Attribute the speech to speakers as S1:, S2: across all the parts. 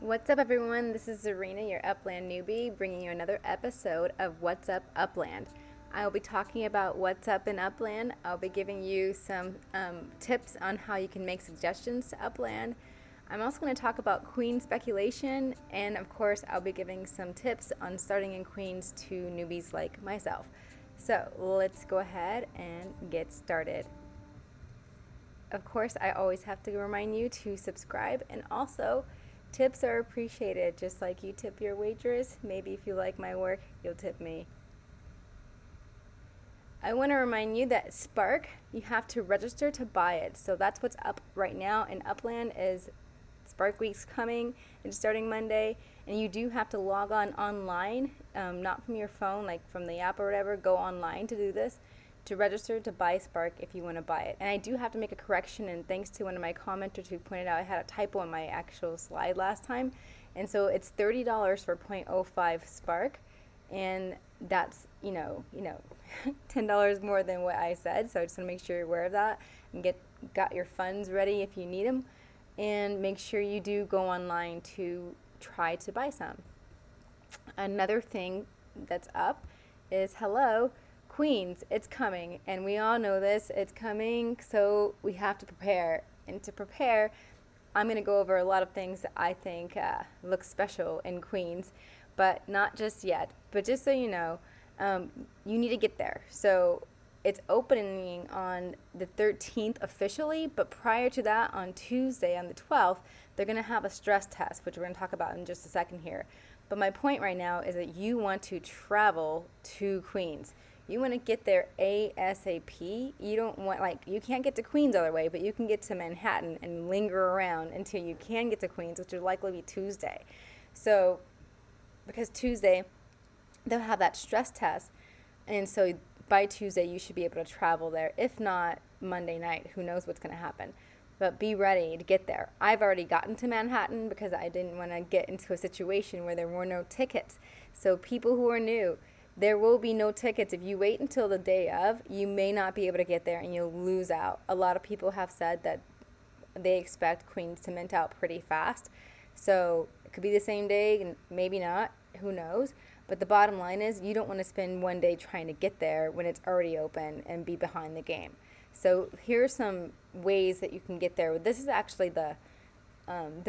S1: What's up, everyone? This is Zarina, your Upland newbie, bringing you another episode of What's Up Upland. I will be talking about what's up in Upland. I'll be giving you some tips on how you can make suggestions to Upland. I'm also going to talk about Queen speculation, and of course, I'll be giving some tips on starting in Queens to newbies like myself. So let's go ahead and get started. Of course, I always have to remind you to subscribe, and also tips are appreciated, just like you tip your waitress. Maybe if you like my work, you'll tip me. I want to remind you that Spark, you have to register to buy it. So that's what's up right now in Upland is Spark Week's coming. It's starting Monday, and you do have to log on online, not from your phone, like from the app or whatever. Go online to do this, to register to buy Spark if you want to buy it. And I do have to make a correction, and thanks to one of my commenters who pointed out I had a typo on my actual slide last time. And so it's $30 for 0.05 Spark, and that's, $10 more than what I said. So I just want to make sure you're aware of that and got your funds ready if you need them. And make sure you do go online to try to buy some. Another thing that's up is hello, Queens, it's coming, and we all know this, it's coming, so we have to prepare. And to prepare, I'm going to go over a lot of things that I think look special in Queens, but not just yet. But just so you know, you need to get there. So it's opening on the 13th officially, but prior to that, on Tuesday, on the 12th, they're going to have a stress test, which we're going to talk about in just a second here. But my point right now is that you want to travel to Queens. You want to get there ASAP. You don't want, you can't get to Queens other way, but you can get to Manhattan and linger around until you can get to Queens, which will likely be Tuesday. So, because Tuesday, they'll have that stress test. And so by Tuesday, you should be able to travel there. If not, Monday night, who knows what's going to happen. But be ready to get there. I've already gotten to Manhattan because I didn't want to get into a situation where there were no tickets. So people who are new, there will be no tickets. If you wait until the day of, you may not be able to get there and you'll lose out. A lot of people have said that they expect Queens to mint out pretty fast. So it could be the same day and maybe not. Who knows? But the bottom line is you don't want to spend one day trying to get there when it's already open and be behind the game. So here are some ways that you can get there. This is actually the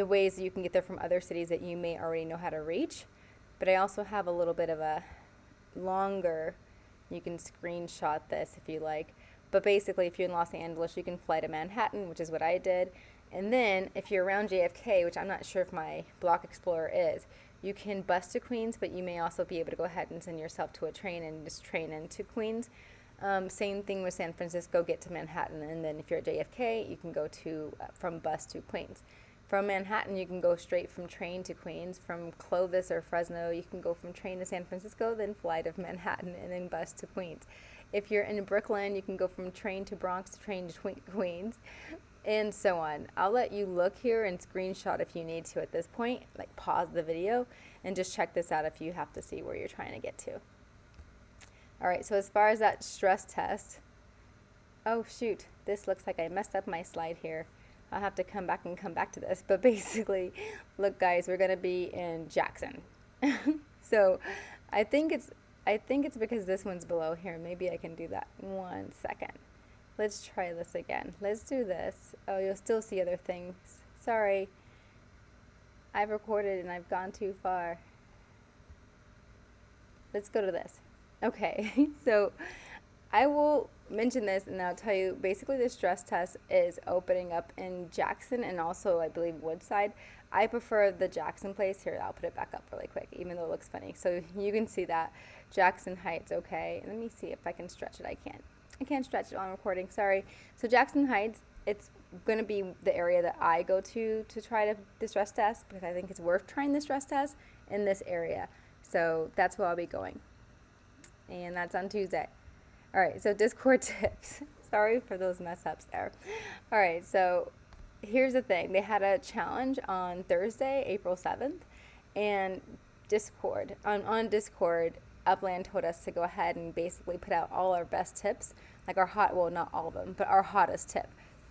S1: ways that you can get there from other cities that you may already know how to reach. But I also have a little bit of a longer, you can screenshot this if you like, but basically if you're in Los Angeles, you can fly to Manhattan, which is what I did. And then if you're around JFK, which I'm not sure if my Block Explorer is, you can bus to Queens, but you may also be able to go ahead and send yourself to a train and just train into Queens. Same thing with San Francisco, get to Manhattan, and then if you're at JFK, you can go to from bus to Queens. From Manhattan, you can go straight from train to Queens. From Clovis or Fresno, you can go from train to San Francisco, then fly to Manhattan, and then bus to Queens. If you're in Brooklyn, you can go from train to Bronx to train to Queens, and so on. I'll let you look here and screenshot if you need to at this point, like pause the video, and just check this out if you have to see where you're trying to get to. All right, so as far as that stress test, oh shoot, this looks like I messed up my slide here. I'll have to come back to this. But basically, look guys, we're going to be in Jackson. So I think it's because this one's below here. Maybe I can do that. 1 second. Let's try this again. Let's do this. Oh, you'll still see other things. Sorry. I've recorded and I've gone too far. Let's go to this. Okay, so I will mention this and I'll tell you basically the stress test is opening up in Jackson and also I believe Woodside. I prefer the Jackson place. Here, I'll put it back up really quick even though it looks funny. So you can see that. Jackson Heights, okay. Let me see if I can stretch it. I can't stretch it while I'm recording, sorry. So Jackson Heights, it's going to be the area that I go to try the stress test because I think it's worth trying the stress test in this area. So that's where I'll be going. And that's on Tuesday. All right, so Discord tips. Sorry for those mess ups there. All right, so here's the thing. They had a challenge on Thursday, April 7th, and Discord, on Discord, Upland told us to go ahead and basically put out all our best tips, like well, not all of them, but our hottest tip.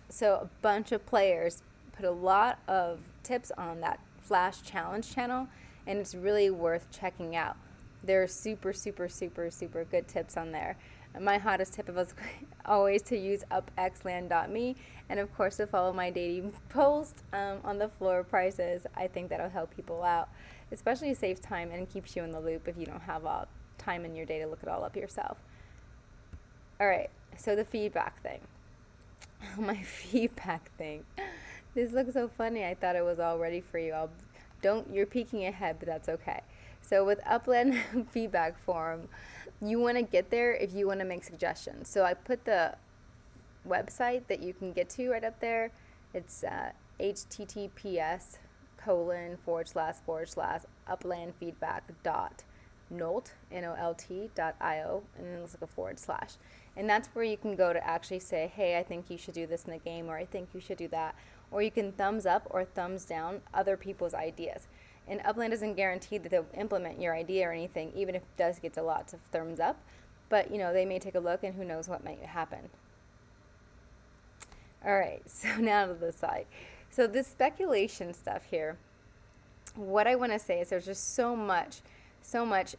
S1: So a bunch of players put a lot of tips on that Flash Challenge channel, and it's really worth checking out. There are super, super, super, super good tips on there. And my hottest tip was always to use upxland.me, and of course to follow my daily post on the floor prices. I think that'll help people out, especially saves time and keeps you in the loop if you don't have all time in your day to look it all up yourself. All right, so the feedback thing. My feedback thing. This looks so funny. I thought it was all ready for you. You're peeking ahead, but that's okay. So with Upland feedback form, you want to get there if you want to make suggestions. So I put the website that you can get to right up there. It's https://uplandfeedback.nolt.io, and then it's like a /. And that's where you can go to actually say, hey, I think you should do this in the game, or I think you should do that. Or you can thumbs up or thumbs down other people's ideas. And Upland doesn't guarantee that they'll implement your idea or anything, even if it does get a lot of thumbs up. But, they may take a look, and who knows what might happen. All right, so now to the side. So this speculation stuff here, what I want to say is there's just so much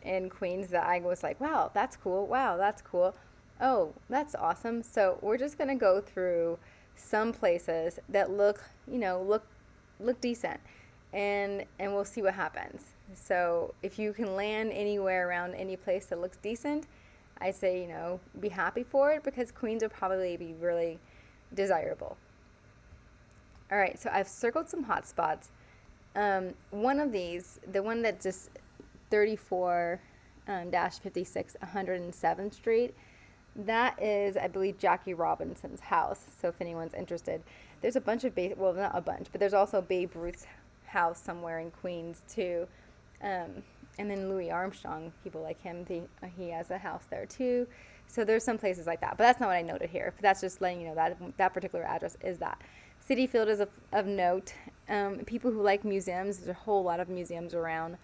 S1: in Queens that I was like, wow, that's cool. Wow, that's cool. Oh, that's awesome. So we're just going to go through some places that look decent, and we'll see what happens. So if you can land anywhere around any place that looks decent, I say, be happy for it, because Queens will probably be really desirable. All right, so I've circled some hot spots. One of these, the one that's just 34-56 107th Street, that is, I believe, Jackie Robinson's house. So if anyone's interested, there's a bunch of not a bunch, but there's also Babe Ruth's house somewhere in Queens too. And then Louis Armstrong, people like him, he has a house there too. So there's some places like that, but that's not what I noted here. But that's just letting you know that particular address is that. City Field is of note. People who like museums, there's a whole lot of museums around.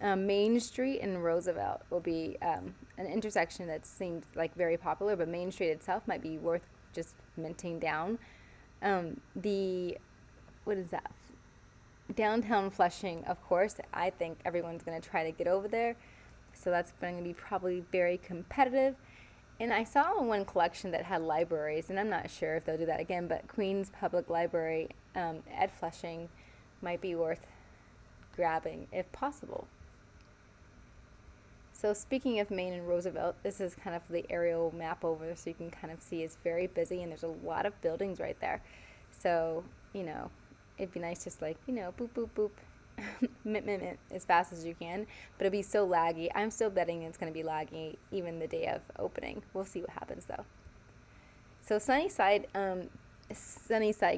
S1: Main Street and Roosevelt will be an intersection that seems like very popular, but Main Street itself might be worth just minting down. What is that? Downtown Flushing, of course. I think everyone's going to try to get over there, so that's going to be probably very competitive. And I saw one collection that had libraries, and I'm not sure if they'll do that again, but Queens Public Library at Flushing might be worth grabbing if possible. So speaking of Main and Roosevelt, this is kind of the aerial map over, so you can kind of see it's very busy, and there's a lot of buildings right there. So, it'd be nice just like, boop, boop, boop, mint, as fast as you can. But it'll be so laggy. I'm still betting it's going to be laggy even the day of opening. We'll see what happens, though. So Sunnyside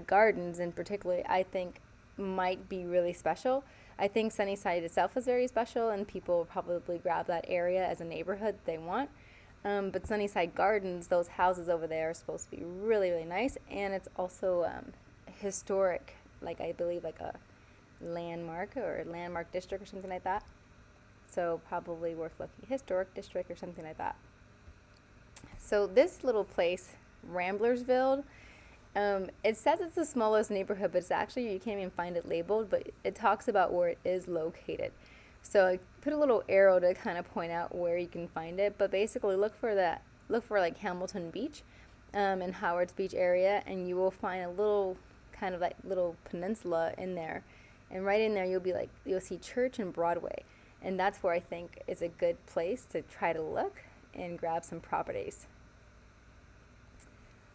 S1: Gardens in particular, I think might be really special. I think Sunnyside itself is very special, and people will probably grab that area as a neighborhood they want. But Sunnyside Gardens, those houses over there are supposed to be really, really nice, and it's also historic, like I believe like a landmark or landmark district or something like that. So probably worth looking. Historic district or something like that. So this little place, Ramblersville, it says it's the smallest neighborhood, but it's actually, you can't even find it labeled, but it talks about where it is located. So I put a little arrow to kind of point out where you can find it, but basically look for like Hamilton Beach and Howard's Beach area, and you will find a little kind of like little peninsula in there. And right in there you'll see Church and Broadway, and that's where I think is a good place to try to look and grab some properties.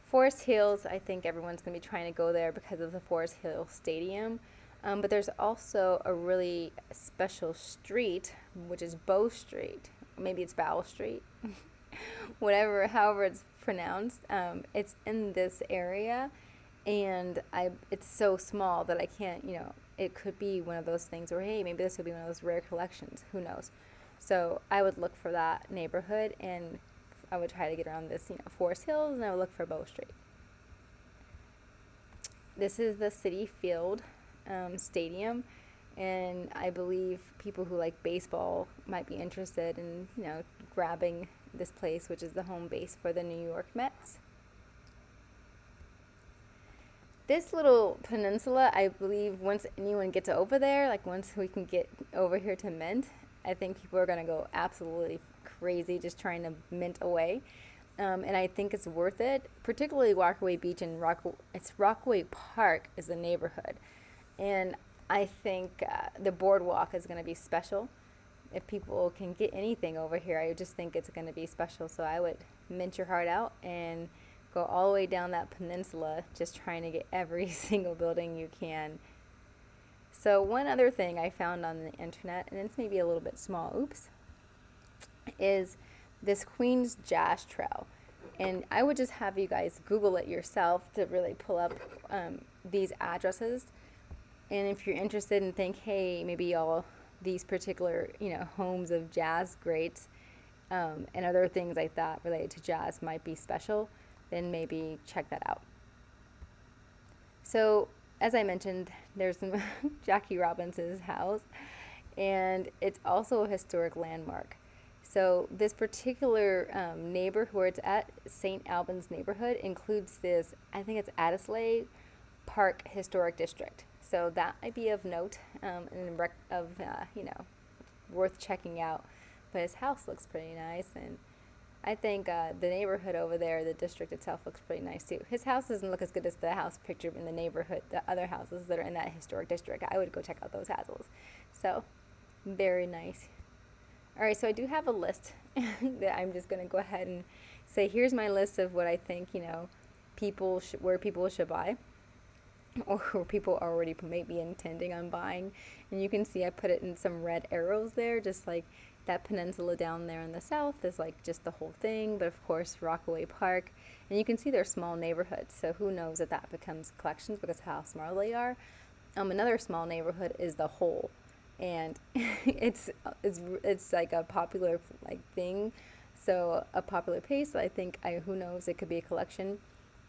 S1: Forest Hills, I think everyone's going to be trying to go there because of the Forest Hill Stadium. But there's also a really special street, which is Bow Street. Maybe it's Bow Street. However it's pronounced. It's in this area, and it's so small that I can't, it could be one of those things where, hey, maybe this would be one of those rare collections. Who knows? So I would look for that neighborhood, and I would try to get around this, Forest Hills, and I would look for Bow Street. This is the City Field Stadium, and I believe people who like baseball might be interested in, grabbing this place, which is the home base for the New York Mets. This little peninsula, I believe once anyone gets over there, like once we can get over here to mint, I think people are going to go absolutely crazy just trying to mint away. And I think it's worth it, particularly Rockaway Beach and Rockaway Park is the neighborhood. And I think the boardwalk is going to be special. If people can get anything over here, I just think it's going to be special. So I would mint your heart out and go all the way down that peninsula, just trying to get every single building you can. So one other thing I found on the internet, and it's maybe a little bit small, oops, is this Queen's Jazz Trail. And I would just have you guys Google it yourself to really pull up these addresses. And if you're interested and think, hey, maybe all these particular, homes of jazz greats and other things like that related to jazz might be special, then maybe check that out. So, as I mentioned, there's Jackie Robinson's house, and it's also a historic landmark. So this particular neighborhood where it's at, St. Albans neighborhood, includes this, I think it's Addisley Park Historic District. So that might be of note and worth checking out. But his house looks pretty nice, and I think the neighborhood over there, the district itself, looks pretty nice too. His house doesn't look as good as the house pictured in the neighborhood, the other houses that are in that historic district. I would go check out those houses. So, very nice. All right, so I do have a list that I'm just going to go ahead and say, here's my list of what I think, where people should buy, or people already may be intending on buying. And you can see I put it in some red arrows there, just like that peninsula down there in the south is like just the whole thing, but of course Rockaway Park, and you can see they're small neighborhoods, so who knows if that becomes collections because of how small they are. Another small neighborhood is the Hole, and it's like a popular thing, so a popular place. I think who knows, it could be a collection.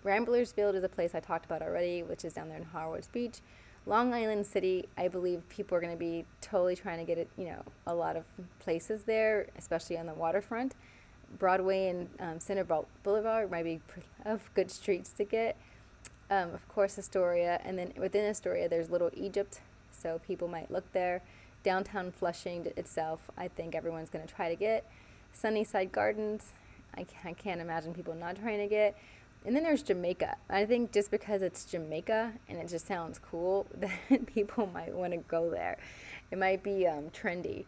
S1: Ramblersfield is a place I talked about already, which is down there in Harwards Beach. Long Island City, I believe people are going to be totally trying to get it, a lot of places there, especially on the waterfront. Broadway and Center Boulevard might be of good streets to get. Of course, Astoria, and then within Astoria, there's Little Egypt, so people might look there. Downtown Flushing itself, I think everyone's going to try to get. Sunnyside Gardens, I can't imagine people not trying to get. And then there's Jamaica. I think just because it's Jamaica and it just sounds cool, that people might want to go there. It might be trendy.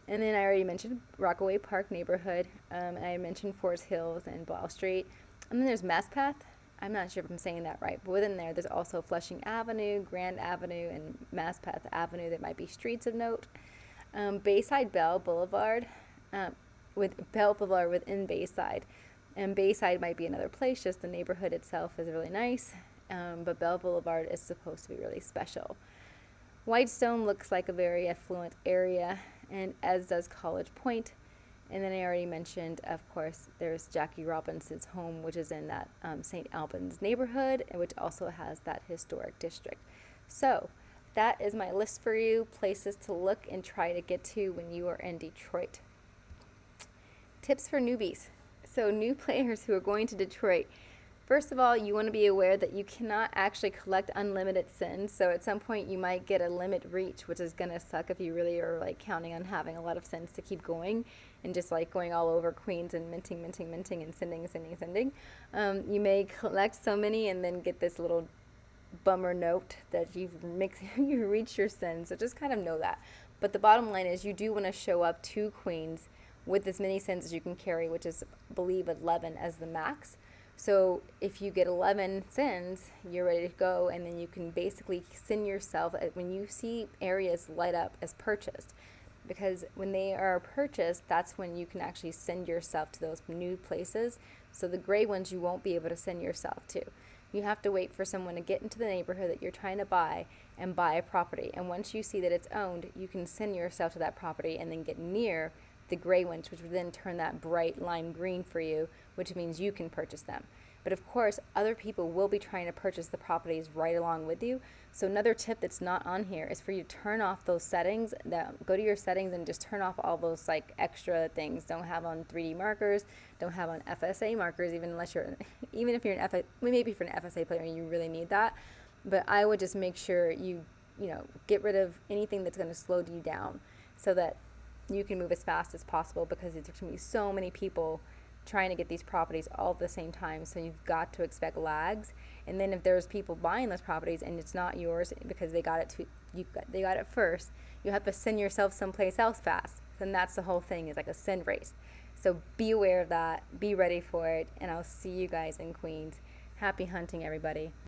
S1: And then I already mentioned Rockaway Park neighborhood. I mentioned Forest Hills and Blau Street. And then there's Maspeth. I'm not sure if I'm saying that right, but within there's also Flushing Avenue, Grand Avenue, and Maspeth Avenue that might be streets of note. Bayside Bell Boulevard, with Bell Boulevard within Bayside. And Bayside might be another place, just the neighborhood itself is really nice, but Bell Boulevard is supposed to be really special. Whitestone looks like a very affluent area, and as does College Point. And then I already mentioned, of course, there's Jackie Robinson's home, which is in that St. Albans neighborhood, and which also has that historic district. So that is my list for you, places to look and try to get to when you are in Detroit. Tips for newbies. So new players who are going to Detroit, first of all, you want to be aware that you cannot actually collect unlimited sins. So at some point you might get a limit reach, which is going to suck if you really are counting on having a lot of sins to keep going and just going all over Queens and minting and sending. You may collect so many and then get this little bummer note that you reached your sins. So just kind of know that. But the bottom line is you do want to show up to Queens with as many sins as you can carry, which is, I believe, 11 as the max. So if you get 11 sins, you're ready to go, and then you can basically sin yourself when you see areas light up as purchased. Because when they are purchased, that's when you can actually send yourself to those new places. So the gray ones you won't be able to send yourself to. You have to wait for someone to get into the neighborhood that you're trying to buy and buy a property. And once you see that it's owned, you can send yourself to that property and then get near the gray ones, which would then turn that bright lime green for you, which means you can purchase them. But of course, other people will be trying to purchase the properties right along with you. So another tip that's not on here is for you to turn off those settings. Go to your settings and just turn off all those extra things. Don't have on 3D markers. Don't have on FSA markers, even if you're an FSA player and you really need that. But I would just make sure you know, get rid of anything that's going to slow you down so that you can move as fast as possible, because there's going to be so many people trying to get these properties all at the same time. So you've got to expect lags. And then if there's people buying those properties and it's not yours because they got it first, you have to send yourself someplace else fast. And that's the whole thing, is like a send race. So be aware of that, be ready for it, and I'll see you guys in Queens. Happy hunting, everybody.